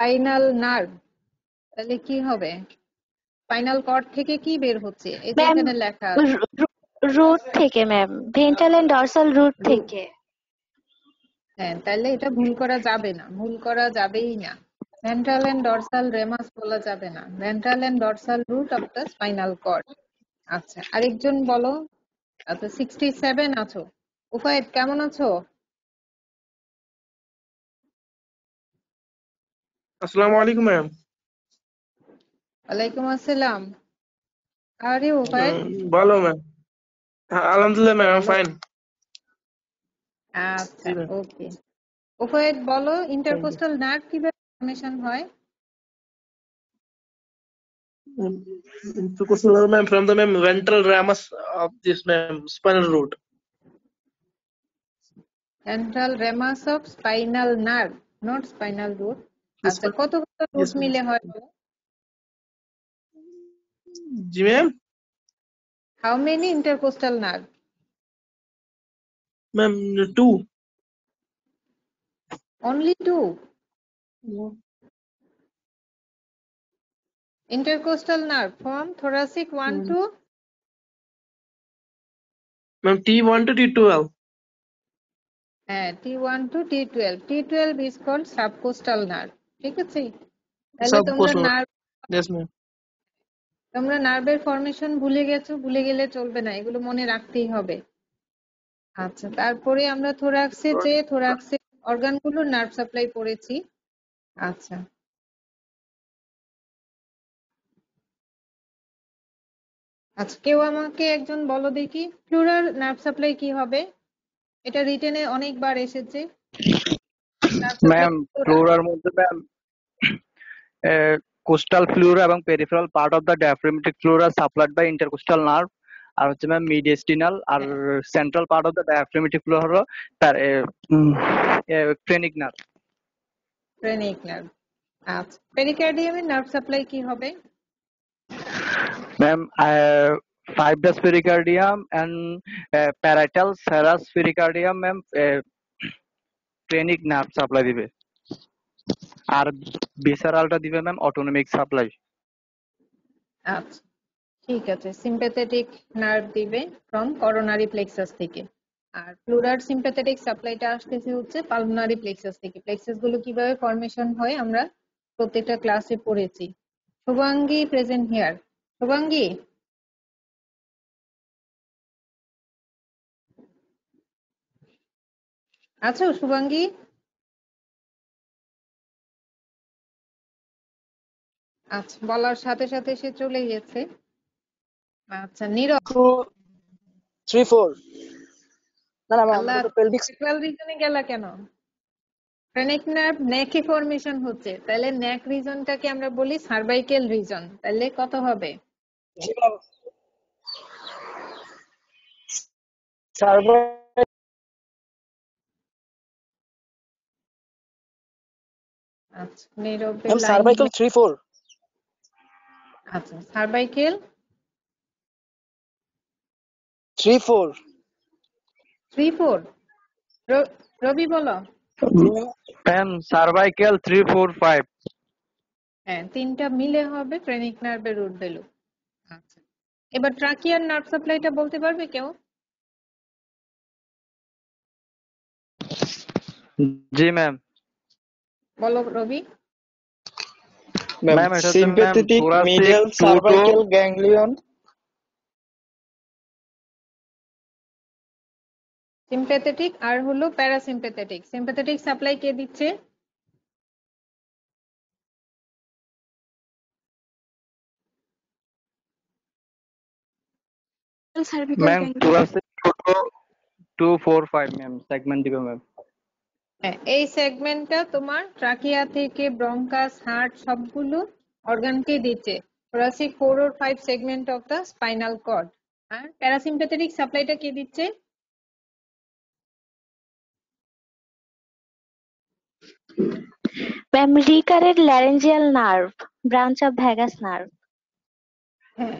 Spinal nerve, তাহলে কি হবে? স্পাইনাল কর্ড থেকে কি বের হচ্ছে? এই যে ম্যাম এখানে লেখা আছে। রুট থেকে ma'am, ventral and dorsal root root. থেকে। হ্যাঁ, তাহলে এটা ভুল করা যাবে না, ভুল করা যাবেই না। ভেন্ট্রাল এন্ড ডর্সাল রেমাস বলা যাবে না, ventral and dorsal root of the spinal cord. আচ্ছা, আরেকজন বলো। আচ্ছা, 67 আছো। উফায়েত কেমন আছো? আসসালামু আলাইকুম ম্যাম। ওয়ালাইকুম আসসালাম। আরে উফায়েত। ভালো ম্যাম। আলহামদুলিল্লাহ ম্যাম, ভালো। ফাইন। আচ্ছা, ওকে। উফায়েত বলো, থ্যাংক ইউ। ইন্টারকোস্টাল নার্ভ কিভাবে ফর্মেশন হয়? Ma'am, from the ma'am ventral ramus of this ma'am spinal root. Ventral ramus of spinal nerve, not spinal root. Yes, আচ্ছা, কত কত রুট yes ma'am. মিলে হয় বলো? জি ma'am. How many intercostal nerve? Ma'am, two. Only two. Intercostal nerve from thoracic 1 to Ma'am, T1 to T12. T1 to T12. T12 is called subcostal nerve. ঠিক আছে? তাহলে Subcostal. Yes ma'am. তোমরা নার্ভের formation ভুলে গেছো, ভুলে গেলে চলবে না, এগুলো মনে রাখতেই হবে। আচ্ছা, তারপরে আমরা থোরাক্সে অর্গানগুলোর নার্ভ সাপ্লাই পড়েছি। আচ্ছা আচ্ছা, কেউ আমাকে একজন বলো দেখি, প্লুরাল নার্ভ সাপ্লাই কি হবে? এটা রিটেনে অনেকবার এসেছে। নার্ভ সাপ্লাই ম্যাম ফ্লোরার মধ্যে ম্যাম কোস্টাল ফ্লোরা এবং peripheral part of the diaphragmatic pleura supplied by intercostal nerve, আর হচ্ছে ম্যাম মিডিয়াস্টিনাল আর central part of the diaphragmatic pleura হলো তার ফ্রেনিক নার্ভ। Phrenic nerve. আচ্ছা, পেরিকার্ডিয়ামের নার্ভ সাপ্লাই কি হবে? Ma'am fibrous pericardium and parietal serous pericardium ma'am phrenic nerve supply দিবে, আর ভিসারালটা দিবে ম্যাম অটোনমিক সাপ্লাই। আচ্ছা, ঠিক আছে, সিম্প্যাথেটিক নার্ভ দিবে ফ্রম করোনারি প্লেক্সাস থেকে। আর প্লুরার সিম্প্যাথেটিক সাপ্লাইটা আসতেছে হচ্ছে পালমোনারি প্লেক্সাস থেকে। প্লেক্সাস গুলো কিভাবে ফর্মেশন হয় আমরা প্রত্যেকটা ক্লাসে পড়েছি। Shubhangi present here. শুভাঙ্গী আছো? শুভাঙ্গী আচ্ছা, বলার সাথে সাথে সে চলে গেছে। আচ্ছা, নীরব। 2, 3, 4 না না ম্যাম, আল্লাহ, এটা তো পেলভিক। সেক্সুয়াল রিজনে গেলা কেন? ফ্রেনিক নার্ভ নেকে ফর্মেশন হচ্ছে, তাহলে নেক রিজনটাকে আমরা বলি সার্ভাইকেল রিজন। তাহলে কত হবে? জি ম্যাম, সার্ভার আচ্ছা, নীরবের ম্যাম, লাইন। সার্ভাইকাল 3, 4। আচ্ছা, সার্ভাইকেল 3, 4। 3, 4। রবি বলো। Ma'am cervical 3, 4, 5। হ্যাঁ, তিনটা মিলে হবে ফ্রেনিক নার্ভের রুট ভ্যালু। আচ্ছা, এবার ট্রাকিয়ার নার্ভ সাপ্লাইটা বলতে পারবে কেউ? জি ম্যাম। বলো রবি। ম্যাম, ম্যাম এটা হচ্ছে ma'am sympathetic thoracic middle 2 to cervical ganglion. Sympathetic আর হলো প্যারাসিম্প্যাথেটিক। সিম্প্যাথেটিক সাপ্লাই কে দিচ্ছে? Ma'am thoracic 2 to 4, 5 ma'am segment দিবে ম্যাম। হ্যাঁ, এই সেগমেন্টটা তোমার ট্রাকিয়া থেকে ব্রঙ্কাস, হার্ট সবগুলো অর্গানকে দিচ্ছে। thoracic 4 or 5 segment of the spinal cord. আর প্যারাসিম্প্যাথেটিক সাপ্লাইটা কে দিচ্ছে? Ma'am recurrent laryngeal nerve, branch of vagus nerve. হ্যাঁ,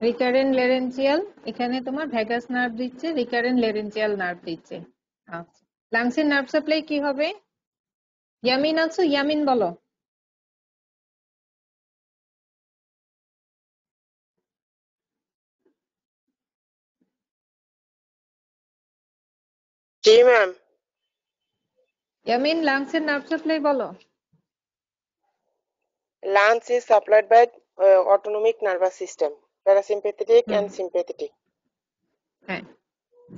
রিকারেন্ট লেরেঞ্জিয়াল, এখানে তোমার ভ্যাগাস নার্ভ দিচ্ছে, রিকারেন্ট লেরেঞ্জিয়াল নার্ভ দিচ্ছে। আচ্ছা, লাংসের নার্ভ সাপ্লাই কি হবে? ইয়ামিন আছো? ইয়ামিন বলো। জি ম্যাম। ইয়ামিন, লাংসের নার্ভ সাপ্লাই বলো। Lungs is supplied by autonomic nervous system, parasympathetic and sympathetic. হ্যাঁ,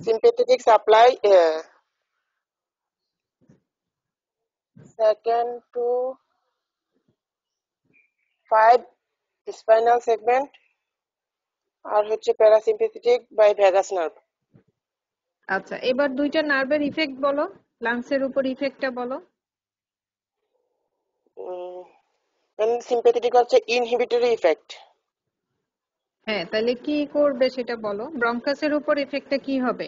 Sympathetic supply second to 5 spinal segment আর হচ্ছে প্যারাসিম্প্যাথেটিক বাই ভ্যাগাস নার্ভ। আচ্ছা, এবার দুইটা নার্ভের ইফেক্ট বলো, লাংসের উপর ইফেক্টটা বলো। সিম্প্যাথেটিক হচ্ছে ইনহিবিটরি ইফেক্ট। হ্যাঁ, তাহলে কি করবে সেটা বলো। ব্রঙ্কাসের উপর ইফেক্টটা কি হবে?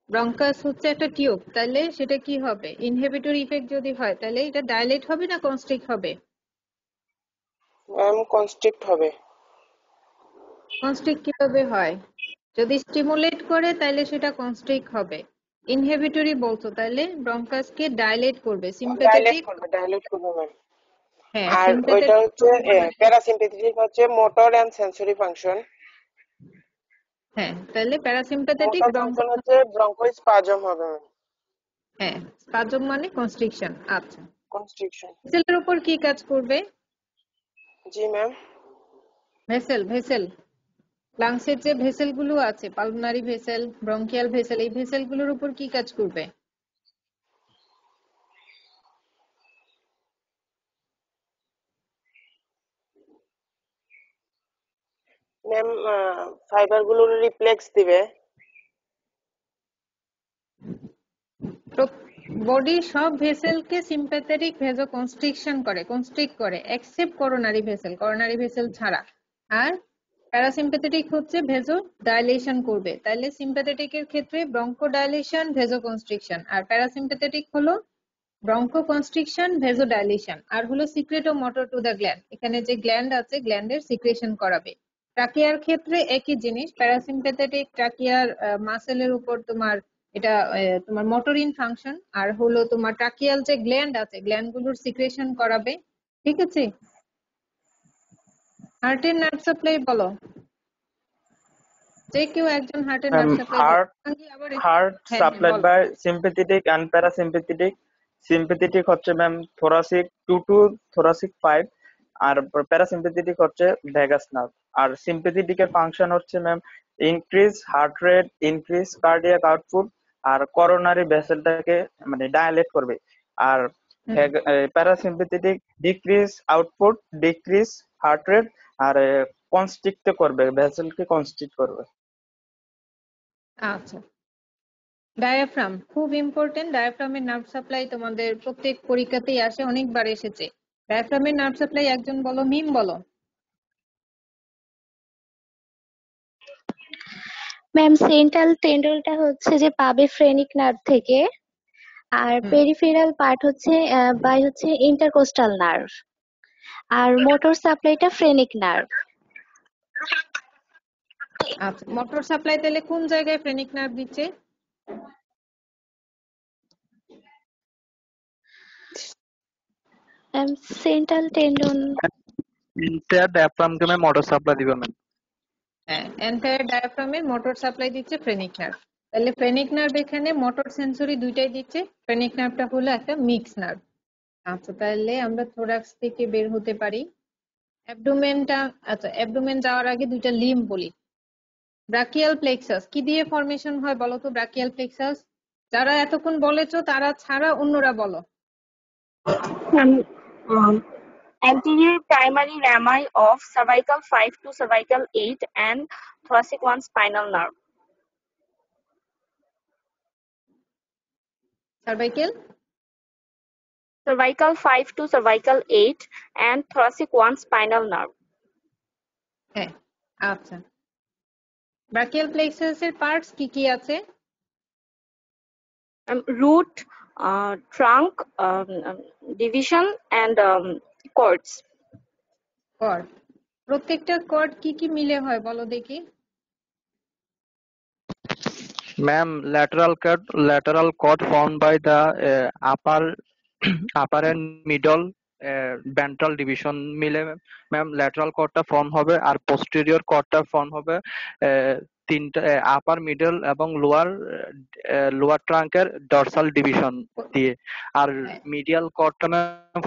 ব্রঙ্কাস হচ্ছে একটা টিউব, তাহলে সেটা কি হবে? ইনহিবিটরি ইফেক্ট যদি হয় তাহলে এটা ডাইলেট হবে না কনস্ট্রিক্ট হবে? ম্যাম কনস্ট্রিক্ট হবে। কনস্ট্রিক্ট কিভাবে হয়? যদি স্টিমুলেট করে তাহলে সেটা কনস্ট্রিক্ট হবে। ইনহিবিটরি বলছো, তাহলে ব্রঙ্কাসকে ডাইলেট করবে। সিম্প্যাথেটিক, ডাইলেট করবে ম্যাম। হ্যাঁ আর ওইটা সিম্প্যাথেটিক, হচ্ছে প্যারাসিম্প্যাথেটিক হচ্ছে মোটর এন্ড সেন্সরি ফাংশন। হ্যাঁ তাহলে প্যারাসিম্প্যাথেটিক মোটর ফাংশন হচ্ছে ব্রঙ্কোস্পাজম হবে ম্যাম। হ্যাঁ, স্পাজম মানে কনস্ট্রিকশন। আচ্ছা, কনস্ট্রিকশন। ভেসেলের উপর কি কাজ করবে? জি ম্যাম। ভেসেল লাংসের যে ভেসেল গুলো আছে, পালমোনারি ভেসেল, ব্রঙ্কিয়াল ভেসেল, এই ভেসেল গুলোর উপর কি কাজ করবে? ম্যাম ফাইবার গুলোর রিফ্লেক্স দিবে। বডির সব ভেসেলকে সিম্প্যাথেটিক ভেসো কনস্ট্রিক্ট করে এক্সেপ্ট করোনারি ভেসেল ছাড়া। আর প্যারাসিম্প্যাথেটিক হচ্ছে ভেসো ডাইলেশন করবে। তাহলে সিম্প্যাথেটিক এর ক্ষেত্রে ব্রঙ্কো ডাইলেশন, ভেসো কনস্ট্রিকশন, আর প্যারাসিম্প্যাথেটিক হলো ব্রঙ্কো কনস্ট্রিকশন, ভেসো ডাইলেশন, আর হলো secretomotor to the gland. এখানে যে গ্ল্যান্ড আছে গ্ল্যান্ডের সিক্রেশন করাবে। ট্রাকিয়ার ক্ষেত্রে একই জিনিস, প্যারাসিম্প্যাথেটিক ট্রাকিয়ার মাসেলের উপর তোমার এটা তোমার মোটরিন ফাংশন, আর হলো তোমার ট্রাকিয়াল যে গ্ল্যান্ড আছে গ্ল্যান্ড গুলোর সিক্রেশন করাবে। ঠিক আছে, হার্টের নার্ভ সাপ্লাই বলো। যে কেউ একজন হার্টের নার্ভ সাপ্লাই বলো। Heart হ্যাঁ হ্যাঁ supplied বলো। by sympathetic and parasympathetic. Sympathetic হচ্ছে ম্যাম thoracic 2 to thoracic 5 আর প্যারাসিম্প্যাথেটিক হচ্ছে ভ্যাগাস নার্ভ। আর সিম্প্যাথেটিক এর ফাংশন হচ্ছে ma'am increase heart rate, increase cardiac output, আর করোনারি ভেসেলটাকে মানে ডায়ালেট করবে। আর parasympathetic decrease output, decrease heart rate, আর কনস্ট্রিক্ট করবে, ভেসেলকে কনস্ট্রিক্ট করবে। আচ্ছা, ডায়াফ্রাম খুব ইম্পর্টেন্ট। ডায়াফ্রামের নার্ভ সাপ্লাই তোমাদের প্রত্যেক পরীক্ষাতেই আসে, অনেকবার এসেছে। ডায়াফ্রামের নার্ভ সাপ্লাই একজন বলো, মিম বলো। ম্যাম সেন্ট্রাল টেন্ডলটা হচ্ছে যে পাবে ফ্রেনিক নার্ভ থেকে, আর পেরিফেরাল পার্ট হচ্ছে ইন্টারকোস্টাল নার্ভ, আর মোটর সাপ্লাইটা ফ্রেনিক নার্ভ। আচ্ছা, মোটর সাপ্লাই তাহলে কোন জায়গায় ফ্রেনিক নার্ভ দিচ্ছে? সেন্ট্রাল টেন্ডন, এন্টায়ার ডায়াফ্রামকে মোটর সাপ্লাই দিবে ম্যাম। হ্যাঁ, এন্টায়ার ডায়াফ্রামের মোটর সাপ্লাই দিচ্ছে ফ্রেনিক নার্ভ। তাহলে ফ্রেনিক নার্ভ এখানে মোটর সেন্সরি দুইটাই দিচ্ছে। ফ্রেনিক নার্ভটা হলো একটা মিক্স নার্ভ। আচ্ছা, তাহলে আমরা থোরাক্স থেকে বের হতে পারি। অ্যাবডোমেনটা, আচ্ছা অ্যাবডোমেন যাওয়ার আগে দুইটা লিম্ব বলি। ব্রাকিয়াল প্লেক্সাস কি দিয়ে ফর্মেশন হয় বলো তো? ব্রাকিয়াল প্লেক্সাস যারা এতক্ষণ বলেছো তারা ছাড়া অন্যরা বলো। Anterior primary rami of cervical 5 to cervical 8 and thoracic 1 spinal nerve. Cervical 5 to cervical 8 and thoracic 1 spinal nerve. হ্যাঁ, আচ্ছা। ব্রাকিয়াল প্লেক্সাস এর পার্টস কি কি আছে? Root, trunk, division and cords. Cord. প্রত্যেকটা কর্ড কি কি মিলে হয় বলো দেখি। Ma'am, lateral cord formed by the upper and middle ventral division মিলে ম্যাম ল্যাটারাল কর্ডটা ফর্ম হবে, আর পোস্টেরিয়র কর্ডটা ফর্ম হবে তিনটা আপার, মিডল এবং লোয়ার ট্রাঙ্কের ডরসাল ডিভিশন দিয়ে। আর হ্যাঁ, মিডিয়াল কর্ডটা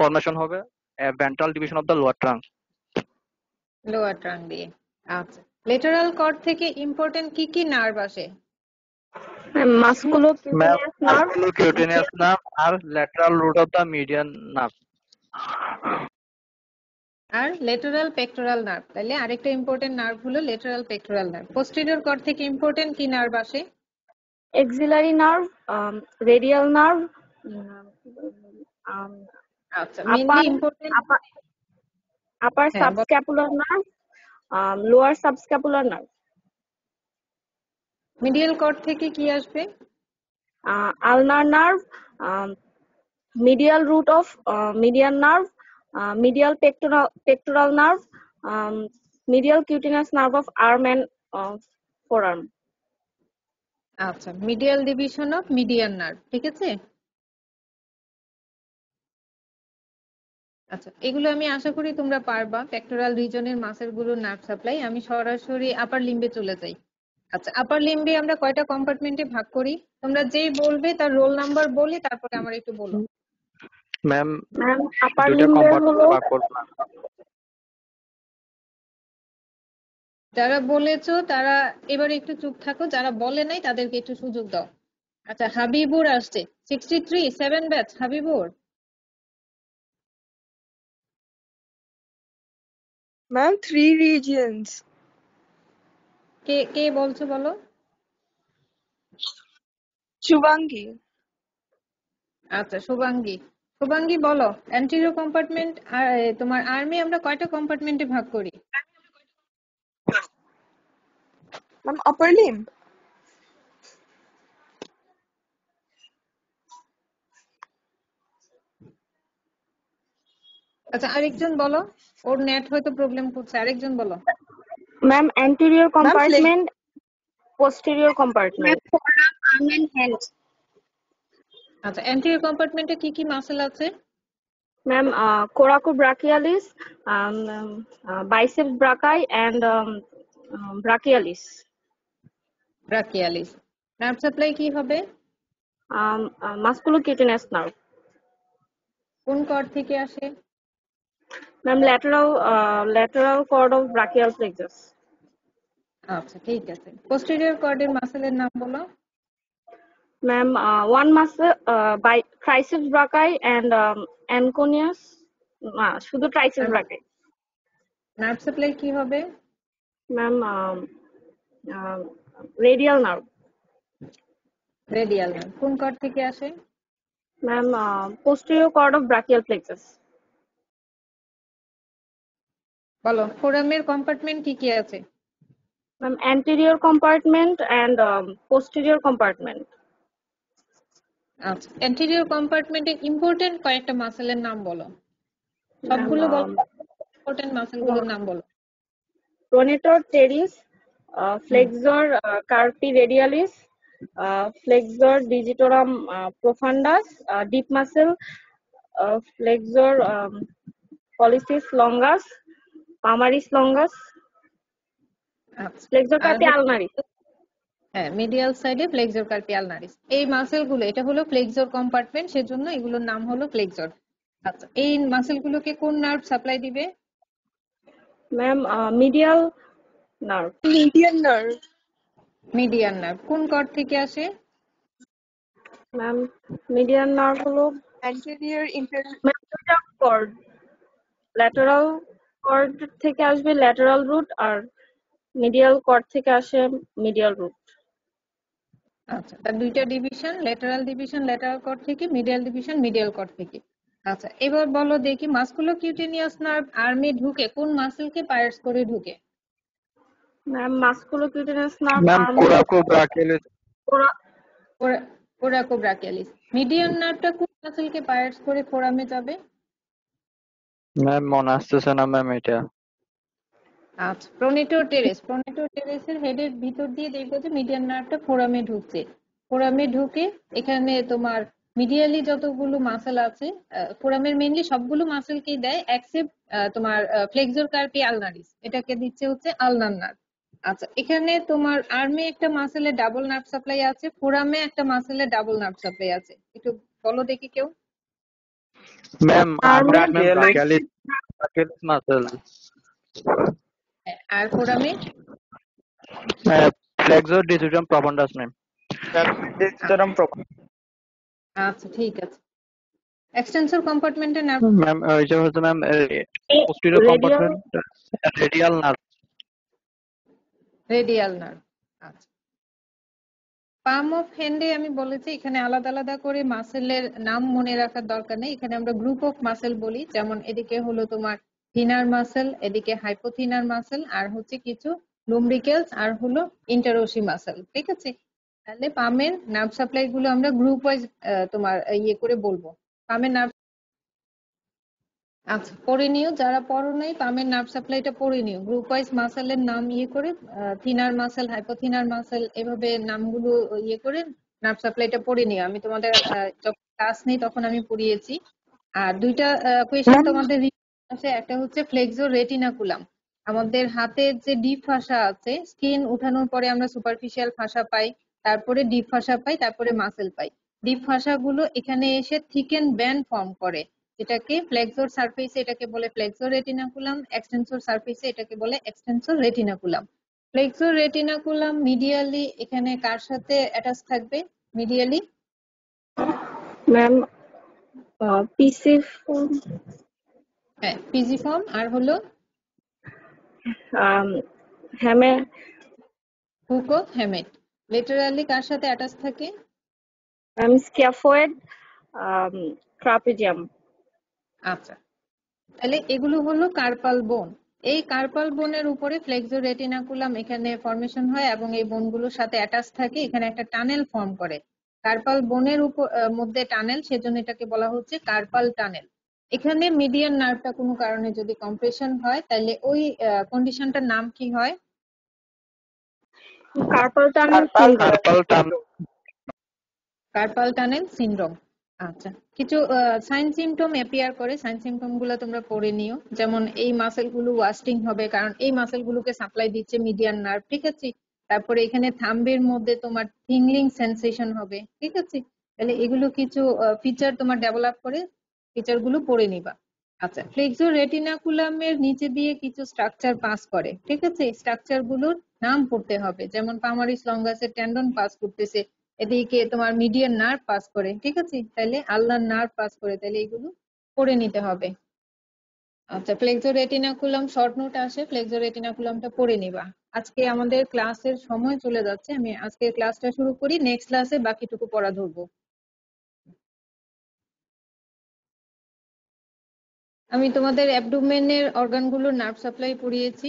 ফর্মেশন হবে ventral division of the lower trunk. Lower trunk দিয়ে। আচ্ছা, লেটারাল কর্ড থেকে ইম্পর্টেন্ট কি কি নার্ভ আসে? মাসকুলোকিউটেনিয়াস নার্ভ, মাসকুলোকিউটেনিয়াস নার্ভ আর lateral root of the median nerve. আর লেটারাল পেক্টোরাল নার্ভ। তাহলে আরেকটা ইম্পর্টেন্ট নার্ভ হলো lateral pectoral nerve. Posterior cord থেকে ইম্পর্টেন্ট কি নার্ভ আসে? axillary nerve, radial nerve, আচ্ছা, মেইনলি ইম্পর্টেন্ট। upper হ্যাঁ, subscapular nerve, lower subscapular nerve, medial cord থেকে কি আসবে? ulnar nerve, medial root of median nerve, medial pectoral nerve, medial cutaneous nerve of arm and forearm. আচ্ছা, medial division of median nerve, ঠিক আছে। আচ্ছা, এগুলো আমি আশা করি তোমরা পারবা। পেক্টোরাল রিজনের মাসেল গুলোর নার্ভ সাপ্লাই। আমি সরাসরি আপার লিম্বে চলে যাই। আচ্ছা, আপার লিম্বে আমরা কয়টা কম্পার্টমেন্টে ভাগ করি? তোমরা যেই বলবে তার রোল নাম্বার বলি, তারপরে আমার একটু বলো। ম্যাম upper দুইটা limb কম্পার্টমেন্টে হলো ভাগ করব। যারা বলেছো তারা এবার একটু চুপ থাকো, যারা বলে নাই তাদেরকে একটু সুযোগ দাও। আচ্ছা, হাবিবুর আসছে 63 7 ব্যাচ। Habibur, Ma'am, 3 regions. কে কে বলছো বলো? Shubhangi. আচ্ছা, শুভাঙ্গী। শুভাঙ্গী বলো, অ্যান্টেরিয়র কম্পার্টমেন্ট আর তোমার আর্মি আমরা কয়টা কম্পার্টমেন্টে ভাগ করি? Ma'am, upper limb. আচ্ছা, আরেকজন বলো। ওর নেট হয়তো প্রবলেম করছে, আরেকজন বলো। ma'am anterior Ma'am, compartment, posterior compartment. forearm, arm and hands. আচ্ছা, অ্যান্টেরিয়র কম্পার্টমেন্টে কি কি মাসেল আছে? Ma'am, coracobrachialis, biceps brachii, and brachialis. Brachialis. Nerve supply কি হবে? Musculocutaneous nerve. কোন কর্ড থেকে আসে? Ma'am, lateral cord of brachial plexus. আচ্ছা, ঠিক আছে। পোস্টেরিয়র কর্ডের মাসেলের নাম বলো। Ma'am, one muscle by triceps brachii and anconeus. শুধু triceps brachii. নার্ভ সাপ্লাই কি হবে? Ma'am, radial nerve. Radial nerve. কোন কর্ড থেকে আসে? Ma'am, posterior cord of brachial plexus. বলো, ফোরামের কম্পার্টমেন্ট কি কি আছে? Ma'am, anterior compartment and posterior compartment. আচ্ছা, অ্যান্টেরিয়র কম্পার্টমেন্টে ইম্পর্টেন্ট কয়েকটা মাসেলের নাম বলো। সবগুলো বলো, ইম্পর্টেন্ট মাসেলগুলোর নাম বলো। Pronator teres, flexor carpi radialis, flexor digitorum profundus, deep muscle, flexor pollicis longus, palmaris longus, আচ্ছা, flexor আর carpi ulnaris. হ্যাঁ, মিডিয়াল সাইডে ফ্লেক্সর কার্পি আলনারিস। এই মাসেলগুলো, এটা হলো ফ্লেক্সর কম্পার্টমেন্ট, সেজন্য এগুলোর নাম হলো ফ্লেক্সর। আচ্ছা, এই মাসেলগুলোকে কোন নার্ভ সাপ্লাই দিবে? Ma'am, medial nerve. Median nerve. Median nerve. কোন কর্ড থেকে আসে? Ma'am, median nerve হলো Anterior internal. ma'am দুইটা cord. Lateral cord থেকে আসবে lateral root আর medial cord থেকে আসে medial root. আচ্ছা, তার দুইটা division, lateral division lateral cord থেকে, মিডিয়াল ডিভিশন মিডিয়াল কর্ড থেকে। আচ্ছা, এবার বলো দেখি, মাসকুলোকিউটেনিয়াস নার্ভ আর্মে ঢুকে কোন মাসেলকে পায়ার্স করে ঢুকে? Ma'am, musculocutaneous nerve ma'am arm coracobrachialis. Coracobrachialis. Median নার্ভটা কোন মাসেলকে পায়ার্স করে ফোরামে যাবে? ম্যাম মনে আসতেছে না ম্যাম এটা। আচ্ছা, প্রোনেটোর টেরেস। প্রোনেটোর টেরেসের হেডের ভিতর দিয়ে দেখবো যে মিডিয়ান নার্ভটা ফোরামে ঢুকছে। ফোরামে ঢুকে এখানে তোমার মিডিয়ালি যতগুলো মাসেল আছে, ফোরামের মেইনলি সবগুলো মাসেলকেই দেয় এক্সেপ্ট তোমার ফ্লেক্সর কার্পি আলনারিস, এটাকে দিচ্ছে হচ্ছে আলনার নার্ভ। আচ্ছা, এখানে তোমার আর্মে একটা মাসেলে ডাবল নার্ভ সাপ্লাই আছে, ফোরামে একটা মাসেলে ডাবল নার্ভ সাপ্লাই আছে, একটু বলো দেখি কেউ। ম্যাম আর্মে Brachialis, ব্রাকিয়ালিস মাসেল, হ্যাঁ, আর ফোরামে? Flexor digitorum profundus ma'am. আচ্ছা, ঠিক আছে। এক্সটেন্সর কম্পার্টমেন্টের নার্ভ? ম্যাম এটা হচ্ছে ma'am posterior radial compartment, radial nerve. Radial nerve. আচ্ছা, পাম অফ হ্যান্ডে আমি বলেছি এখানে আলাদা আলাদা করে মাসেলের নাম মনে রাখার দরকার নেই, এখানে আমরা গ্রুপ অফ মাসেল বলি, যেমন এদিকে হলো তোমার থিনার মাসেল, এদিকে হাইপোথিনার মাসেল, আর হচ্ছে কিছু লুম্ব্রিকেলস, আর হলো ইন্টারোসি মাসেল। ঠিক আছে, তাহলে পামের নার্ভ সাপ্লাই গুলো আমরা গ্রুপ ওয়াইজ তোমার ইয়ে করে বলবো। পামের নার্ভ, আচ্ছা পড়ে নিও, যারা পড়ো নাই পামের নার্ভ সাপ্লাইটা পড়ে নিও, গ্রুপ ওয়াইজ মাসেলের নাম ইয়ে করে, থিনার মাসেল, হাইপোথিনার মাসেল, এভাবে নামগুলো ইয়ে করে নার্ভ সাপ্লাইটা পড়ে নিও। আমি তোমাদের যখন ক্লাস নেই তখন আমি পড়িয়েছি। আর দুইটা কোয়েশ্চেন তোমাদের আছে, একটা হচ্ছে ফ্লেক্সো রেটিনাকুলাম। আমাদের হাতের যে ডিপ ফাসা আছে, স্কিন উঠানোর পরে আমরা সুপারফিশিয়াল ফাসা পাই, তারপরে ডিপ ফাসা পাই, তারপরে মাসেল পাই। ডিপ ফাসাগুলো এখানে এসে থিকেন ব্যান্ড ফর্ম করে, এটাকে ফ্লেক্সোর সারফেসে এটাকে বলে ফ্লেক্সো রেটিনাকুলাম, এক্সটেন্সর সারফেসে এটাকে বলে এক্সটেন্সর রেটিনাকুলাম। ফ্লেক্সো রেটিনাকুলাম মিডিয়ালি এখানে কার সাথে অ্যাটাচ থাকবে? মিডিয়ালি ম্যাম পিসি হ্যাঁ পিজিফর্ম, আর হলো হ্যামে হুক অফ হ্যামেট। লেটারালি কার সাথে অ্যাটাচ থাকে? Scaphoid trapezium. আচ্ছা, তাহলে এগুলো হলো কার্পাল বোন। এই কার্পাল বোনের উপরে ফ্লেক্সো রেটিনাকুলাম এখানে ফর্মেশন হয় এবং এই বোনগুলোর সাথে অ্যাটাচ থাকে, এখানে একটা টানেল ফর্ম করে। কার্পাল বোনের উপর মধ্যে টানেল, সেজন্য এটাকে বলা হচ্ছে কার্পাল টানেল। এখানে মিডিয়ান নার্ভটা কোনো কারণে যদি কম্প্রেশন হয় তাহলে ওই কন্ডিশনটার নাম কি হয়? Carpal tunnel syndrome. Carpal tunnel syndrome. আচ্ছা, কিছু সাইন সিমটম অ্যাপিয়ার করে, সাইন সিমটম গুলো তোমরা পড়ে নিও। যেমন এই মাসেল গুলো ওয়াস্টিং হবে, কারণ এই মাসেল গুলোকে সাপ্লাই দিচ্ছে মিডিয়ান নার্ভ। ঠিক আছে, তারপরে এখানে থাম্বের মধ্যে তোমার টিংলিং সেন্সেশন হবে। ঠিক আছে, তাহলে এগুলো কিছু ফিচার তোমার ডেভেলপ করে, ফিচার গুলো পড়ে নিবা। আচ্ছা, ফ্লেক্সো রেটিনাকুলামের নিচে দিয়ে কিছু স্ট্রাকচার পাস করে। ঠিক আছে, স্ট্রাকচার গুলোর নাম পড়তে হবে, যেমন পামারিস লঙ্গাসের টেন্ডন পাস করতেছে, এদিকে তোমার মিডিয়ান নার্ভ পাস করে। ঠিক আছে, তাহলে আলনার নার্ভ পাস করে, তাহলে এগুলো পড়ে নিতে হবে। আচ্ছা, ফ্লেক্সো রেটিনাকুলাম শর্ট নোট আসে, ফ্লেক্সো রেটিনাকুলামটা পড়ে নিবা। আজকে আমাদের ক্লাসের সময় চলে যাচ্ছে, আমি আজকে ক্লাসটা শুরু করি, নেক্সট ক্লাসে বাকিটুকু পড়া ধরবো। আমি তোমাদের অ্যাবডোমেনের অর্গানগুলোর নার্ভ সাপ্লাই পড়িয়েছি,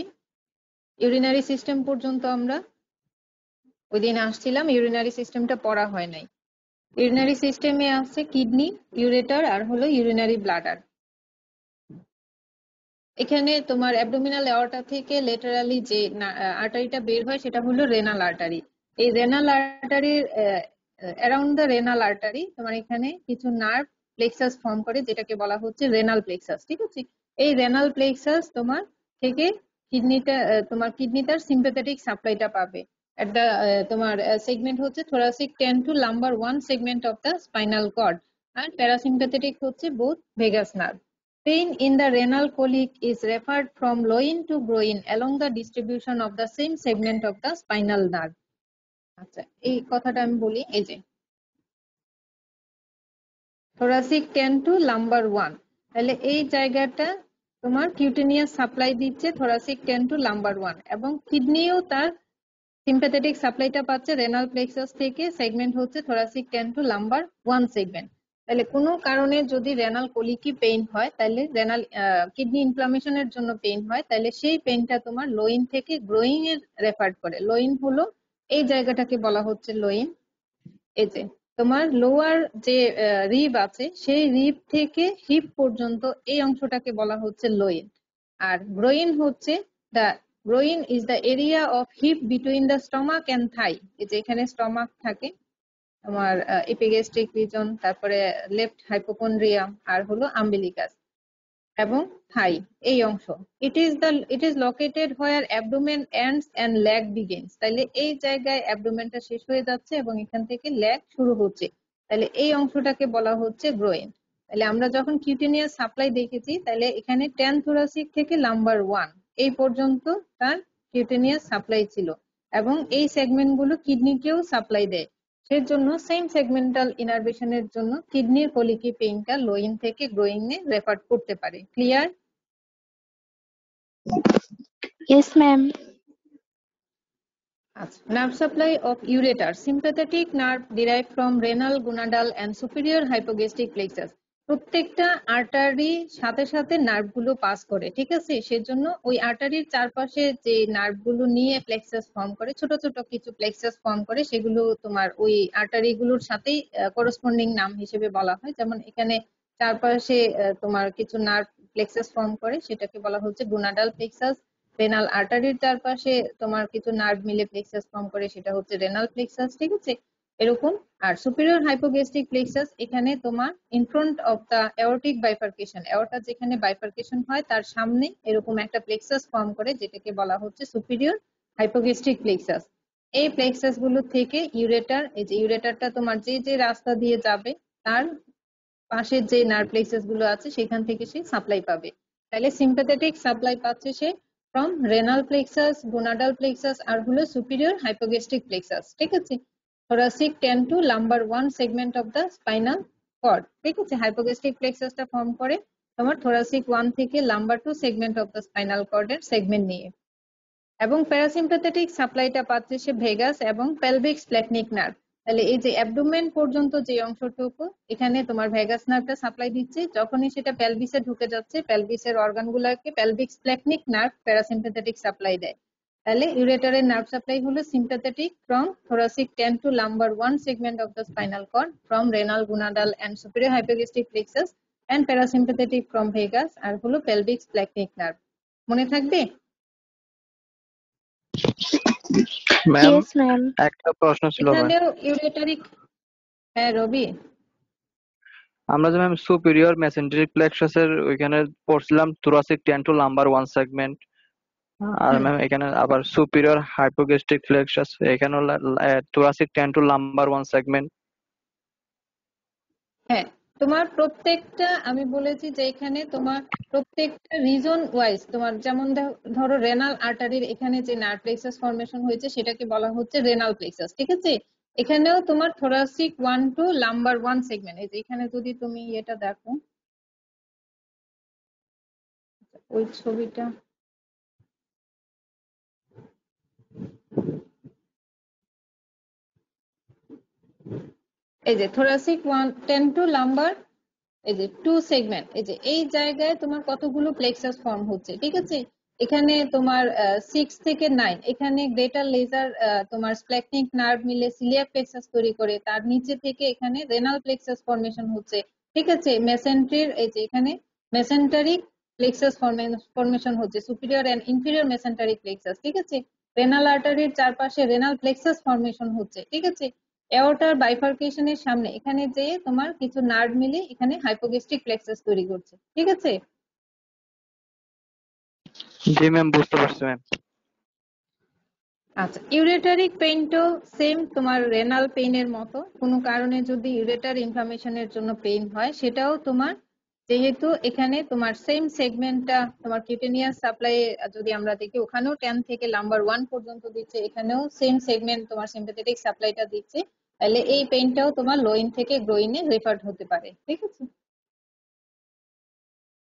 ইউরিনারি সিস্টেম পর্যন্ত আমরা ওই দিন আসছিলাম, ইউরিনারি সিস্টেমটা পড়া হয় নাই। ইউরিনারি সিস্টেমে আছে কিডনি, ইউরেটার, আর হলো ইউরিনারি ব্লাডার। এখানে তোমার অ্যাবডোমিনাল এওর্টা থেকে লেটারালি যে আর্টারিটা বের হয় সেটা হলো রেনাল আর্টারি। এই রেনাল আর্টারির অ্যারাউন্ড দ্য রেনাল আর্টারি তোমার এখানে কিছু নার্ভ প্লেক্সাস ফর্ম করে, যেটাকে বলা হচ্ছে রেনাল প্লেক্সাস। ঠিক আছে, এই রেনাল প্লেক্সাস তোমার থেকে কিডনিটা তোমার কিডনিটার সিম্পাথেটিক সাপ্লাইটা পাবে। একটা তোমার সেগমেন্ট হচ্ছে thoracic 10 to lumbar 1 segment of the spinal cord, R parasympathetic হচ্ছে both vagus nerve. Pain in the renal colic is referred from loin to groin along the distribution of the same segment of the spinal nerve. আচ্ছা, এই কথাটা আমি বলি, এই যে thoracic 10 to lumbar 1, তাহলে এই জায়গাটা তোমার কিউটেনিয়াস সাপ্লাই দিচ্ছে thoracic 10 to lumbar 1, এবং কিডনিও তার সিম্প্যাথেটিক সাপ্লাইটা পাচ্ছে রেনাল প্লেক্সাস থেকে, সেগমেন্ট হচ্ছে thoracic 10 to lumbar 1 সেগমেন্ট। তাহলে কোনো কারণে যদি রেনাল কোলিকি পেইন হয়, তাহলে রেনাল কিডনি ইনফ্লামেশনের জন্য পেইন হয়, তাহলে সেই পেইনটা তোমার লোইন থেকে গ্রোইং এর রেফার করে। লোইন হলো এই জায়গাটাকে বলা হচ্ছে লোইন। এই যে তোমার লোয়ার যে রিব আছে, সেই রিব থেকে হিপ পর্যন্ত এই অংশটাকে বলা হচ্ছে লোইন। আর গ্রোইন হচ্ছে the groin is the area of hip between the stomach and thigh. এই যে এখানে স্টমাক থাকে তোমার, এপিগ্যাস্ট্রিক রিজন, তারপরে লেফট হাইপোকন্ড্রিয়াম, আর হলো আম্বিলিকাস। এবং থাই এই অংশ। It is located where abdomen ends and leg begins. তাহলে এই জায়গায় অ্যাবডোমেনটা শেষ হয়ে যাচ্ছে এবং এখান থেকে লেগ শুরু হচ্ছে, তাহলে এই অংশটাকে বলা হচ্ছে গ্রোয়েন। তাহলে আমরা যখন কিউটেনিয়াস সাপ্লাই দেখেছি, তাহলে এখানে 10 থোরাসিক থেকে লাম্বার 1 এই পর্যন্ত তার কিউটেনিয়াস সাপ্লাই ছিল, এবং এই সেগমেন্ট গুলো কিডনিকেও সাপ্লাই দেয়। সেজন্য সেম সেগমেন্টাল ইনারভেশনের জন্য কিডনির কলিকি পেইনটা লোইন থেকে গ্রোইং এ রেফার করতে পারে। ক্লিয়ার? Yes, ma'am. আচ্ছা, nerve supply of ureter. Sympathetic nerve derived from renal, gonadal and superior hypogastric plexus. প্রত্যেকটা আর্টারি সাথে সাথে নার্ভ গুলো পাস করে, ঠিক আছে? সেজন্য ওই আর্টারির চারপাশে যে নার্ভ গুলো নিয়ে প্লেক্সাস ফর্ম করে, ছোট ছোট কিছু প্লেক্সাস ফর্ম করে, সেগুলো তোমার ওই আর্টারি গুলোর সাথেই করসপন্ডিং নাম হিসেবে বলা হয়। যেমন এখানে চারপাশে তোমার কিছু নার্ভ প্লেক্সাস ফর্ম করে, সেটাকে বলা হচ্ছে গোনাডাল প্লেক্সাস। রেনাল আর্টারির চারপাশে তোমার কিছু নার্ভ মিলে প্লেক্সাস ফর্ম করে, সেটা হচ্ছে রেনাল প্লেক্সাস, ঠিক আছে? এরকম। আর সুপিরিয়র হাইপোগ্যাস্ট্রিক প্লেক্সাস, এখানে তোমার in front of the aortic bifurcation, aorta যেখানে বাইফার্কেশন হয় তার সামনে এরকম একটা প্লেক্সাস ফর্ম করে, যেটাকে বলা হচ্ছে সুপিরিয়র হাইপোগ্যাস্ট্রিক প্লেক্সাস। এই প্লেক্সাস গুলো থেকে ইউরেটার, এই যে ইউরেটারটা তোমার যে যে রাস্তা দিয়ে যাবে তার পাশে যে নার্ভ প্লেক্সাস গুলো আছে সেখান থেকে সে সাপ্লাই পাবে। তাহলে সিম্পাথেটিক সাপ্লাই পাচ্ছে সে from renal plexus, gonadal plexus আর হলো সুপিরিয়র হাইপোগ্যাস্ট্রিক প্লেক্সাস, ঠিক আছে? thoracic 10 to lumbar 1 segment of the spinal cord, ঠিক আছে? হাইপোগ্যাস্ট্রিক প্লেক্সাসটা ফর্ম করে তোমার thoracic 1 থেকে lumbar 2 segment of the spinal cord এর সেগমেন্ট নিয়ে। এবং প্যারাসিম্পাথেটিক সাপ্লাইটা পাচ্ছে সে ভেগাস এবং পেলভিক স্প্ল্যাটনিক নার্ভ। তাহলে এই যে অ্যাবডোমেন পর্যন্ত যে অংশটুকু, এখানে তোমার ভেগাস নার্ভটা সাপ্লাই দিচ্ছে, যখনই সেটা পেলভিসে ঢুকে যাচ্ছে পেলভিসের অর্গানগুলোকে পেলভিক স্প্ল্যাটনিক নার্ভ প্যারাসিম্পাথেটিক সাপ্লাই দেয়। তাহলে ইউরেটারের নার্ভ সাপ্লাই হলো sympathetic from thoracic 10 to lumbar 1 segment of the spinal cord from renal, gonadal and superior hypogastric plexus and parasympathetic from vagus আর হলো pelvic splanchnic nerve। মনে থাকবে? Ma'am Yes, ma'am. একটা প্রশ্ন ছিল ma'am. এখানেও ইউরেটারিক, হ্যাঁ রবি। আমরা যে ম্যাম সুপিরিয়র মেসেন্টেরিক প্লেক্সাসের ওইখানে পড়ছিলাম thoracic 10 to lumbar 1 segment, আর ম্যাম এখানে আবার সুপিরিয়র হাইপোগ্যাস্ট্রিক প্লেক্সাস, এখানে thoracic 10 to lumbar 1 segment। হ্যাঁ, তোমার প্রত্যেকটা আমি বলেছি যে এখানে তোমার প্রত্যেকটা রিজন ওয়াইজ, তোমার যেমন ধরো রেনাল আর্টারির এখানে যে নার্ভ প্লেক্সাস ফর্মেশন হয়েছে সেটাকে বলা হচ্ছে রেনাল প্লেক্সাস, ঠিক আছে? এখানেও তোমার thoracic 1 to lumbar 1 সেগমেন্ট, এই যে এখানে যদি তুমি এটা দেখো, ওই ছবিটা, এই যে thoracic 1 10 to lumbar, এই যে 2 সেগমেন্ট, এই যে এই জায়গায় তোমার কতগুলো প্লেক্সাস ফর্ম হচ্ছে, ঠিক আছে? এখানে তোমার 6 থেকে 9, এখানে গ্রেটার লেজার তোমার স্প্ল্যাটনিক নার্ভ মিলে সিলিয়াক প্লেক্সাস তৈরি করে, তার নিচে থেকে এখানে রেনাল প্লেক্সাস ফর্মেশন হচ্ছে, ঠিক আছে? মেসেন্ট্রির এই যে এখানে মেসেন্টারিক প্লেক্সাস ফর্মেশন হচ্ছে, superior and inferior mesenteric plexus, ঠিক আছে? রেনাল আর্টারির চারপাশে রেনাল প্লেক্সাস ফর্মেশন হচ্ছে, ঠিক আছে? এওরটার বাইফার্কেশনের সামনে এখানে যে তোমার কিছু নার্ভ মিলে এখানে হাইপোগ্যাস্ট্রিক প্লেক্সাস তৈরি করছে, ঠিক আছে? জি ম্যাম, বুঝতে পারছি ম্যাম। আচ্ছা, ইউরেটারিক পেইনটাও সেম তোমার রেনাল পেইনের মতো, কোনো কারণে যদি ইউরেটার ইনফ্লামেশনের জন্য পেইন হয়, সেটাও তোমার যেহেতু এখানে তোমার সেম সেগমেন্টটা তোমার কিউটেনিয়াস সাপ্লাই যদি আমরা দেখি, ওখানেও 10 থেকে লাম্বার 1 পর্যন্ত দিচ্ছে, এখানেও সেম সেগমেন্ট তোমার সিম্পাথেটিক সাপ্লাইটা দিচ্ছে, তাহলে এই পেইনটাও তোমার লোইন থেকে গ্রোইনে রেফার্ড হতে পারে, ঠিক আছে?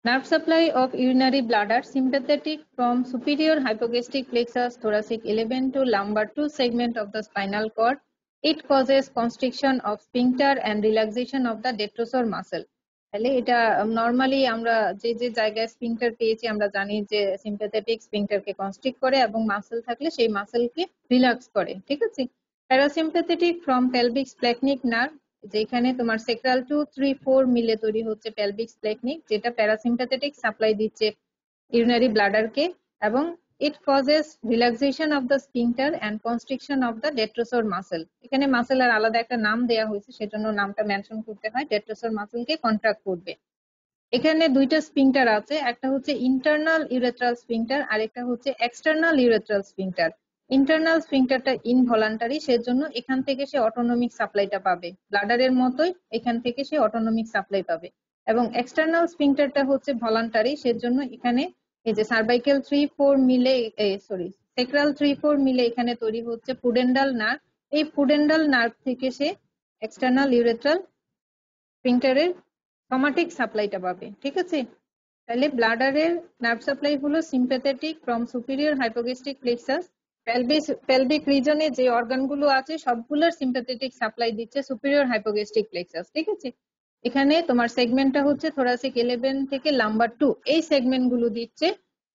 Nerve supply of urinary bladder, sympathetic from superior hypogastric plexus, thoracic 11 to lumbar 2 segment of the spinal cord. It causes constriction of sphincter and relaxation of the detrusor muscle. তাহলে এটা normally আমরা যে যে জায়গায় স্ফিংটার পেয়েছি আমরা জানি যে সিম্পাথেটিক স্ফিংটারকে কনস্ট্রিক্ট করে এবং মাসল থাকলে সেই মাসলকে রিল্যাক্স করে, ঠিক আছে? প্যারাসিম্পাথেটিক ফ্রম পেলভিক স্প্ল্যাটনিক নার্ভ, যেখানে তোমার সেক্রাল 2, 3, 4 মিলে তৈরি হচ্ছে পেলভিক স্প্ল্যাটনিক, যেটা প্যারাসিম্পাথেটিক সাপ্লাই দিচ্ছে ইউরিনারি ব্লাডারকে, এবং it causes relaxation of the sphincter and constriction of the detrusor muscle. এখানে মাসেলের আলাদা একটা নাম দেয়া হয়েছে, সেজন্য নামটা মেনশন করতে হয়, ডেট্রোসর মাসলকে কন্ট্রাক্ট করবে। এখানে দুইটা স্ফিংটার আছে, একটা হচ্ছে ইন্টারনাল ইউরেথ্রাল স্ফিংটার আর একটা হচ্ছে এক্সটার্নাল ইউরেথ্রাল স্ফিংটার। ইন্টারনাল স্ফিংটারটা ইনভলান্টারি, সেজন্য এখান থেকে সে অটোনমিক সাপ্লাইটা পাবে, ব্লাডারের মতোই এখান থেকে সে অটোনমিক সাপ্লাই পাবে। এবং এক্সটার্নাল স্ফিংটারটা হচ্ছে ভলান্টারি, সেজন্য এখানে এই যে সার্ভাইকেল 3-4 মিলে সেক্রাল 3-4 মিলে এখানে তৈরি হচ্ছে পুডেন্ডাল নার্ভ। এই পুডেন্ডাল নার্ভ থেকে সে এক্সটার্নাল ইউরেথ্রাল স্ফিংটারের সোমাটিক সাপ্লাইটা পাবে। ঠিক আছে, তাহলে ব্লাডারের নার্ভ সাপ্লাই হলো sympathetic from superior hypogastric plexus. Pelvic রিজনে যে অর্গানগুলো আছে সবগুলোর সিম্প্যাথেটিক সাপ্লাই দিচ্ছে সুপিরিয়র হাইপোগ্যাস্ট্রিক প্লেক্সাস। ঠিক আছে, এখানে তোমার সেগমেন্টটা হচ্ছে থোরাসিক 11 থেকে লাম্বার 2, এই সেগমেন্ট গুলো দিচ্ছে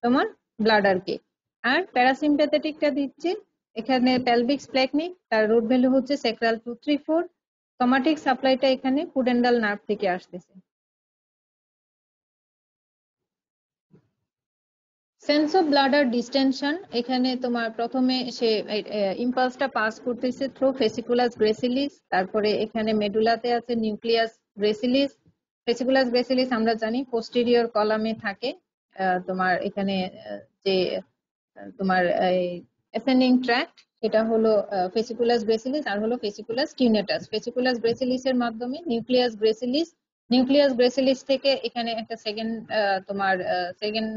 তোমার ব্লাডারকে। আর প্যারাসিম্প্যাথেটিকটা দিচ্ছে এখানে পেলভিক স্প্ল্যাকনিক, তার রুট ভ্যালু হচ্ছে সেক্রাল 2-3-4। সোমাটিক সাপ্লাইটা এখানে পুডেন্ডাল নার্ভ থেকে আসতেছে। সেন্স অফ ব্লাডার ডিস্টেনশন, এখানে তোমার প্রথমে সে ইম্পালসটা পাস করতেছে থ্রু ফেসিকুলাস গ্রেসিলিস, তারপরে এখানে মেডুলাতে আছে নিউক্লিয়াস গ্রেসিলিস। ফেসিকুলাস গ্রেসিলিস আমরা জানি পোস্টেরিয়র কলামে থাকে। তোমার এখানে যে তোমার অ্যাসেন্ডিং ট্র্যাক্ট সেটা হলো ফেসিকুলাস গ্রেসিলিস আর হলো ফেসিকুলাস টিউনেটাস। ফেসিকুলাস গ্রেসিলিসের মাধ্যমে নিউক্লিয়াস গ্রেসিলিস থেকে এখানে একটা সেকেন্ড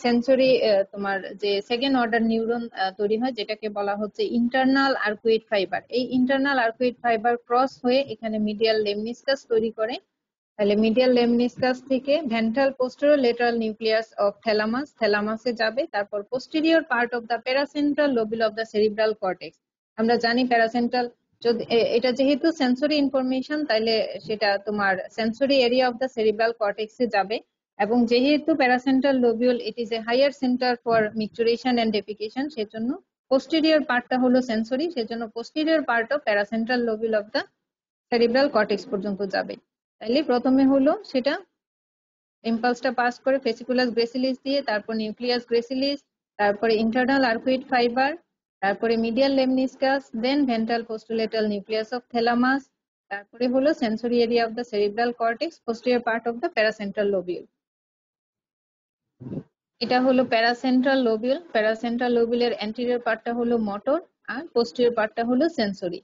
সেন্সরি তোমার যে সেকেন্ড অর্ডার নিউরন তৈরি হয়, যেটাকে বলা হচ্ছে ইন্টারনাল আর্কুইড ফাইবার। এই ইন্টারনাল আর্কুইড ফাইবার ক্রস হয়ে এখানে মিডিয়াল লেমনিসকাস তৈরি করে। তাহলে মিডিয়াল লেমনিসকাস থেকে ventral posterior lateral nucleus of থ্যালামাসে যাবে, তারপর posterior part of the paracentral lobule of the cerebral cortex. আমরা জানি প্যারাসেন্ট্রাল, যদি এটা যেহেতু সেন্সরি ইনফরমেশন তাইলে সেটা তোমার sensory area of the cerebral কর্টেক্সে যাবে। এবং যেহেতু paracentral lobule it is a higher centre for micturition and defecation, সেজন্য পোস্টেরিয়র পার্টটা হলো সেন্সরি, সেজন্য posterior part of paracentral lobule of the cerebral cortex পর্যন্ত যাবে। তাইলে প্রথমে হলো সেটা ইম্পালসটা পাস করে ফেসিকুলাস গ্রেসিলিস দিয়ে, তারপর নিউক্লিয়াস গ্রেসিলিস, তারপরে ইন্টারনাল আর্কুইড ফাইবার, তারপরে medial lemniscus, then ventral posterolateral nucleus of thalamus, তারপরে হলো sensory area of the cerebral cortex, posterior part of the paracentral lobule. এটা হলো প্যারাসেন্ট্রাল লোবিউল। প্যারাসেন্ট্রাল লোবিউলের অ্যান্টেরিয়র পার্টটা হলো মোটর আর পোস্টেরিয়র পার্টটা হলো sensory.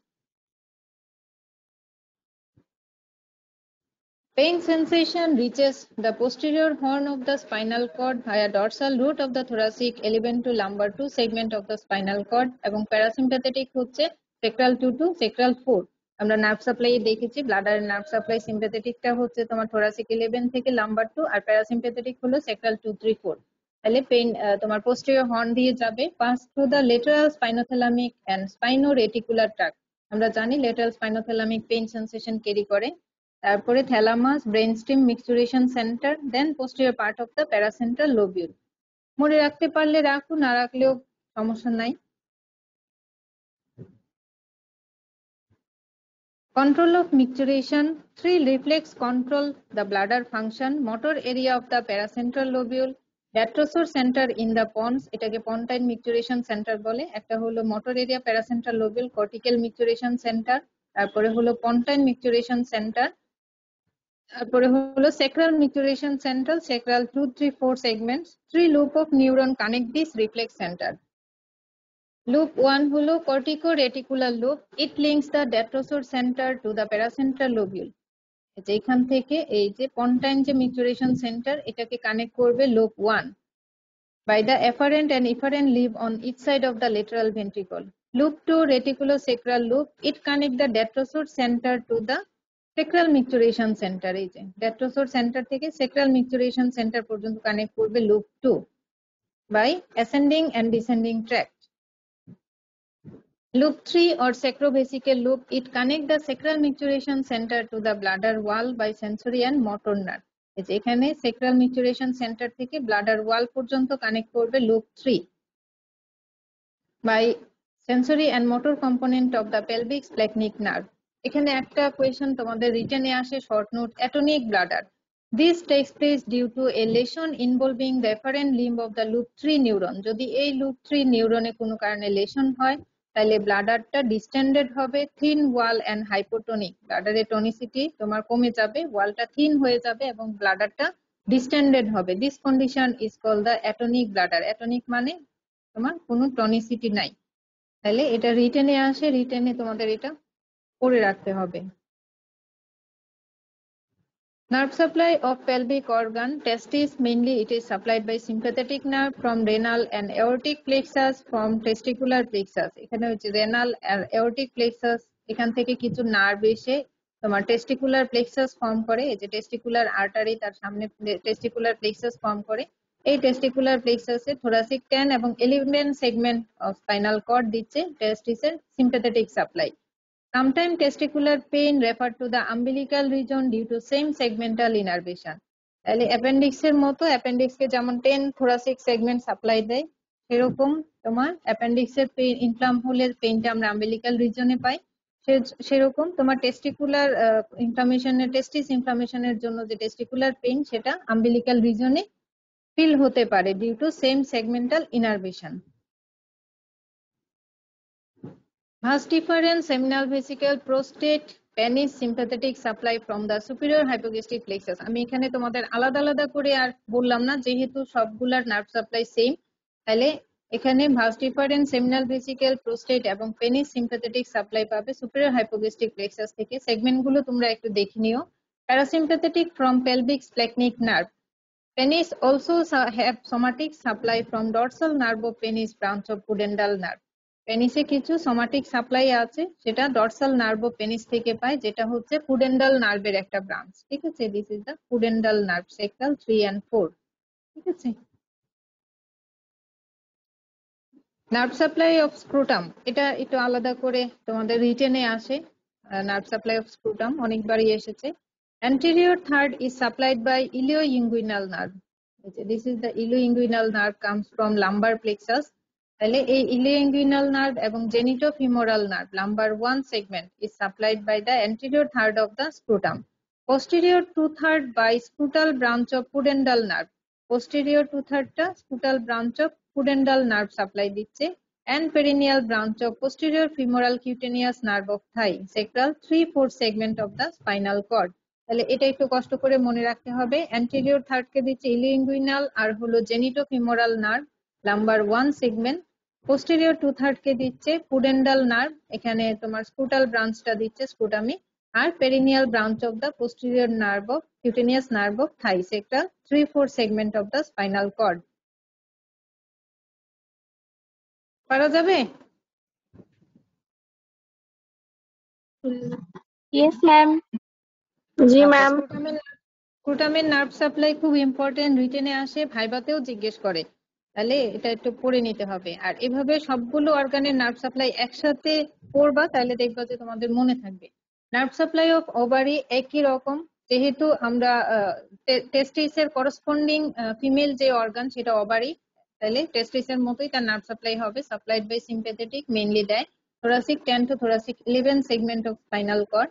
Pain sensation reaches the posterior horn of the spinal cord via dorsal root of the thoracic 11 to lumbar 2 segment of the spinal cord, এবং parasympathetic হচ্ছে sacral 2 to sacral 4। আমরা nerve supply দেখেছি, ব্লাডারের nerve supply সিম্প্যাথেটিকটা হচ্ছে তোমার thoracic 11 থেকে lumbar 2 আর parasympathetic হলো sacral 2-3-4। তাহলে pain তোমার posterior horn দিয়ে যাবে, pass through the lateral spinothalamic and spino-reticular tract। আমরা জানি lateral spinothalamic pain sensation carry করে। তারপরে thalamus, brainstem, micturition centre, then posterior part of the paracentral lobule. মনে রাখতে পারলে রাখো, না রাখলেও সমস্যা নাই। Control of micturition. 3 reflex control the bladder function. Motor area of the paracentral lobule, detrosor center in the pons, এটাকে pontine micturation center বলে। একটা হলো motor area paracentral lobule, cortical micturation center, তারপরে হলো pontine micturation center, তারপরে হলো sacral micturation central, sacral 2-3-4 segments. 3 loop of neuron connect this reflex center. Loop 1 হলো cortico-reticular loop. It links the detrosor center to the paracentral lobule. এখান থেকে এই যে pontine যে micturation center এটাকে কানেক্ট করবে loop 1 by the afferent and efferent leaf on each side of the lateral ventricle. Loop 2 reticulosacral loop. It connect the detrosor center to the sacral micturation center। এই যে detrosor center থেকে sacral micturation center পর্যন্ত connect করবে loop 2 by ascending and descending tract. Loop 3 or sacrovesical loop. It connect the sacral micturation center to the bladder wall by sensory and motor nerve। এই যে এখানে sacral micturation center থেকে bladder wall পর্যন্ত connect করবে loop 3 by sensory and motor component of the pelvic splanchnic nerve। এখানে একটা question তোমাদের রিটেনে আসে, short note, atonic bladder. This takes place due to a lesion involving the afferent limb of the loop 3 neuron। যদি এই loop 3 নিউরনে কোনো কারণে lesion হয় তাহলে ব্লাডারটা ডিস্টেন্ডেড হবে, থিন ওয়াল এন্ড হাইপোটনিক, ব্লাডারের টনিসিটি তোমার কমে যাবে, ওয়ালটা থিন হয়ে যাবে এবং ব্লাডারটা ডিস্টেন্ডেড হবে। This condition is called the atonic bladder. Atonic মানে তোমার কোনো টনিসিটি নাই। তাহলে এটা রিটেনে আসে, রিটেনে তোমাদের এটা করে রাখতে হবে। Nerve supply of pelvic organ, testis mainly it is supplied by sympathetic nerve from renal and aortic plexus from testicular plexus. এখানে হচ্ছে renal আর aortic plexus, এখান থেকে কিছু নার্ভ এসে তোমার টেস্টিকুলার প্লেক্সাস ফর্ম করে। এই যে টেস্টিকুলার আর্টারি, তার সামনে টেস্টিকুলার প্লেক্সাস ফর্ম করে। এই টেস্টিকুলার প্লেক্সাসে থোরাসিক 10 এবং 11 সেগমেন্ট অফ স্পাইনাল কর্ড দিচ্ছে টেস্টিসের sympathetic supply. Sometimes testicular pain referred to the umbilical region due to same segmental innervation. তাহলে অ্যাপেন্ডিক্সের মতো, অ্যাপেন্ডিক্সকে যেমন 10 thoracic segment সাপ্লাই দেয়, সেরকম তোমার অ্যাপেন্ডিক্সের পেইন ইনফ্লাম হলে পেইনটা আমরা আম্বিলিকাল রিজনে পাই। সেরকম তোমার টেস্টিকুলার ইনফ্লামেশনের, টেস্টিস ইনফ্লামেশনের জন্য যে টেস্টিকুলার পেইন সেটা আম্বিলিকাল রিজনে ফিল হতে পারে due to same segmental innervation. Vas deferens, seminal vesicle, prostate, penis, sympathetic supply from the superior hypogastric plexus. আমি এখানে তোমাদের আলাদা আলাদা করে আর বললাম না, যেহেতু সবগুলার নার্ভ সাপ্লাই সেম। তাহলে এখানে vas deferens, seminal vesicle, prostate এবং পেনিস সিম্পাথেটিক সাপ্লাই পাবে সুপিরিয়র হাইপোগাস্ট্রিক প্লেক্সাস থেকে। সেগমেন্ট গুলো তোমরা একটু দেখে নিও। Parasympathetic from pelvic splanchnic nerve. Penis also have somatic supply from dorsal nerve of penis branch of pudendal nerve. পেনিসে কিছু somatic supply আছে, সেটা ডরসাল নার্ভ অফ পেনিস থেকে পায়, যেটা হচ্ছে পুডেন্ডাল নার্ভের একটা ব্রাঞ্চ। ঠিক আছে, this is the pudendal nerve, sacral 3 and 4। ঠিক আছে, নার্ভ সাপ্লাই অফ স্ক্রুটাম, এটা একটু আলাদা করে তোমাদের রিটেনে আসে। নার্ভ সাপ্লাই অফ স্ক্রুটাম অনেকবারই এসেছে। Anterior third is supplied by ilioinguinal nerve. This is the ilioinguinal nerve comes from lumbar plexus. তাহলে এই ilioinguinal nerve এবং genitofemoral nerve lumbar 1 segment is supplied by the anterior third of the scrotum. Posterior 2/3 by scrotal branch of pudendal nerve. Posterior 2/3 টা scrotal branch of pudendal nerve supply দিচ্ছে, and perineal branch of posterior femoral cutaneous nerve of thigh, sacral 3/4 segment of the spinal cord. তাহলে এটা একটু কষ্ট করে মনে রাখতে হবে। অ্যান্টেরিয়র থার্ড কে দিচ্ছে ইলিওইঙ্গুইনাল আর হলো genitofemoral nerve lumbar 1 segment. Posterior 2/3 কে দিচ্ছে পুডেন্ডাল নার্ভ, এখানে তোমার স্ক্রুটাল ব্রাঞ্চটা দিচ্ছে স্ক্রুটামি, আর perineal branch of the posterior nerve of cutaneous nerve of thigh, sacral 3/4 segment of the spinal cord. পারা যাবে? Yes, ma'am. জি ম্যাম। স্ক্রুটামের নার্ভ সাপ্লাই খুব ইম্পর্টেন্ট, রিটেনে আসে, ভাইভাতেও জিজ্ঞেস করে। তাহলে এটা একটু পড়ে নিতে হবে। আর এভাবে সবগুলো অর্গানের নার্ভ সাপ্লাই একসাথে পড়বা, তাহলে দেখবা যে তোমাদের মনে থাকবে। নার্ভ সাপ্লাই অফ ওভারি একই রকম, যেহেতু আমরা টেস্টিসের করসপন্ডিং ফিমেল যে অর্গান সেটা ওভারি, তাহলে টেস্টিসের মতোই তার নার্ভ সাপ্লাই হবে। সাপ্লাইড বাই সিম্প্যাথেটিক, মেইনলি দেয় thoracic 10 to thoracic 11 segment of spinal cord.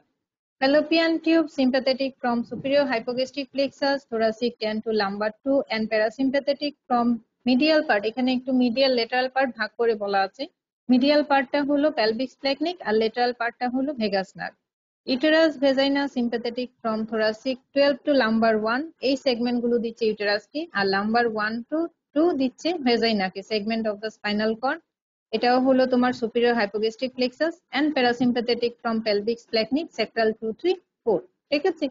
Fallopian tube sympathetic from superior hypogastric plexus, thoracic 10 to lumbar 2 and parasympathetic from medial part। এখানে একটু medial lateral part ভাগ করে বলা আছে। Medial পার্টটা হলো pelvic splanchnic আর lateral পার্টটা হলো vagus nerve. Uterus vagina sympathetic from thoracic 12 to lumbar 1, এই সেগমেন্ট গুলো দিচ্ছে ইউটেরাসকে, আর lumbar 1 to 2 দিচ্ছে ভেজাইনাকে, segment of the spinal cord. এটাও হলো তোমার superior hypogastric plexus and parasympathetic from pelvic splanchnic, sacral 2, 3, 4। ঠিক আছে,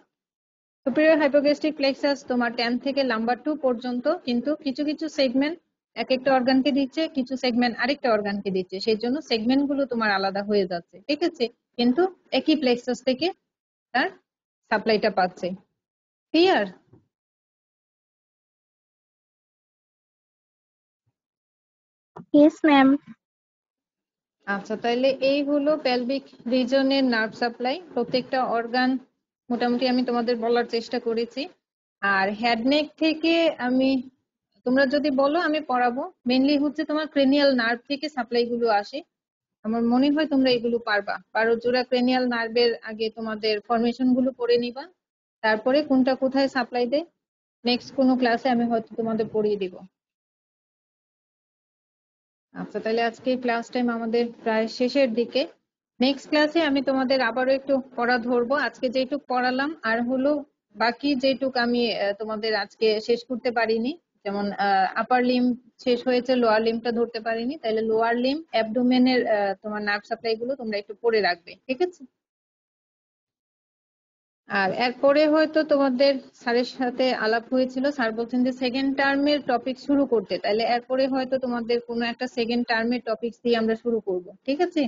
সুপিরিয়র হাইপোগাস্ট্রিক প্লেক্সাস তোমার 10 থেকে লাম্বার 2 পর্যন্ত, কিন্তু কিছু কিছু সেগমেন্ট এক একটা অর্গানকে দিচ্ছে, কিছু সেগমেন্ট আরেকটা অর্গানকে দিচ্ছে, সেই জন্য সেগমেন্ট গুলো তোমার আলাদা হয়ে যাচ্ছে। ঠিক আছে, কিন্তু একই প্লেক্সাস থেকে তার সাপ্লাইটা পাচ্ছে। ক্লিয়ার? Yes, ma'am. আচ্ছা, তাহলে এই হলো পেলভিক রিজনের নার্ভ সাপ্লাই। প্রত্যেকটা অর্গান মোটামুটি আমি তোমাদের বলার চেষ্টা করেছি। আর হেড নেক থেকে আমি, তোমরা যদি বলো আমি পড়াবো। মেইনলি হচ্ছে তোমার ক্রেনিয়াল নার্ভ থেকে সাপ্লাই গুলো আসে। আমার মনে হয় তোমরা এগুলো পারবা। 12 জোড়া ক্রেনিয়াল নার্ভের আগে তোমাদের ফরমেশন গুলো পড়ে নিবা, তারপরে কোনটা কোথায় সাপ্লাই দেয় নেক্সট কোনো ক্লাসে আমি হয়তো তোমাদের পড়িয়ে দিব। আচ্ছা, তাহলে আজকে ক্লাস টাইম আমাদের প্রায় শেষের দিকে। নেক্সট ক্লাসে আমি তোমাদের আবারও একটু পড়া ধরবো। আজকে যেটুক পড়ালাম আর হলো বাকি যেটুক আমি তোমাদের আজকে শেষ করতে পারিনি, যেমন আপার লিম শেষ হয়েছে, লোয়ার লিমটা ধরতে পারিনি, তাহলে লোয়ার লিম অ্যাবডোমেনের তোমার নার্ভ সাপ্লাই গুলো তোমরা একটু পড়ে রাখবে, ঠিক আছে? আর এরপরে হয়তো তোমাদের স্যারের সাথে আলাপ হয়েছিল, স্যার বলছেন যে সেকেন্ড টার্মের টপিক শুরু করতে, তাহলে এরপরে হয়তো তোমাদের কোনো একটা সেকেন্ড টার্মের টপিক দিয়ে আমরা শুরু করব, ঠিক আছে?